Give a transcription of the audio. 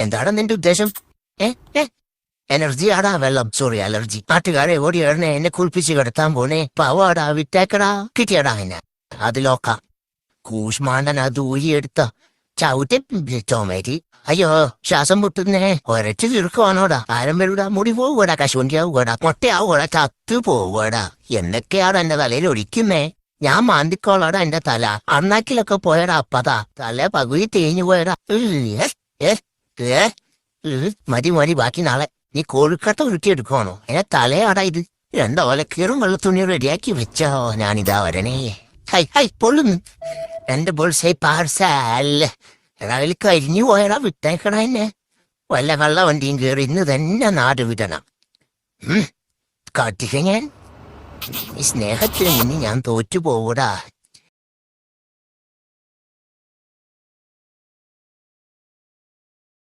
എന്താണ് നിന്റെ ഉദ്ദേശം? ഏ ഏ എനർജി ആടാ വെള്ളം, സോറി അലർജി. നാട്ടുകാരെ ഓടി എറിഞ്ഞ എന്നെ കുളിപ്പിച്ച് കിടത്താൻ പോണേ. പാവാടാ, വിട്ടേക്കടാ. കിട്ടിയടാ എന്നെ. അതിലോക്കാം കൂഷ്മാണ്ടൻ അത് ഊരിയെടുത്ത ചവിട്ടി ചോമേരി. അയ്യോ, ശ്വാസം മുട്ടുന്നേ. ഒരച്ചു തീർക്കുവാണോടാ. ആരം വരൂടാ, മുടി പോവുകടാ, കശുവണ്ടിയാവുകടാ, മുട്ടയാവുകടാ, ചത്തു പോവുകടാ. എന്തൊക്കെയാണ് എന്റെ തലയിൽ ഒഴിക്കുന്നേ? ഞാൻ മാന്തിക്കോളാടാ എന്റെ തല. അണ്ണാക്കിലൊക്കെ പോയടാ അപ്പതാ. തല പകുതി തേഞ്ഞു പോയടാ. മതി മതി, ബാക്കി നാളെ. നീ കോഴിക്കട്ട ഉരുട്ടിയെടുക്കുവാണോ? എന്നെ തലയാടാ ഇത്. രണ്ടോലക്കീറും വെള്ളത്തുണി റെഡിയാക്കി വെച്ചോ. ഞാനിതാ വരണേ. ഹൈ ഹൈ, പൊള്ളുന്നു. എന്റെ ബോൾസൈ പാർസൽ. രാവിലെ കരിഞ്ഞു പോയടാ, വിട്ടേക്കണ എന്നെ. വല്ല വെള്ള വണ്ടിയും കയറി ഇന്ന് തന്നെ നാട് വിടണം. കാട്ടിക്ക ഞാൻ. ഈ സ്നേഹത്തിന് മുന്നിൽ ഞാൻ തോറ്റു പോകൂടാ.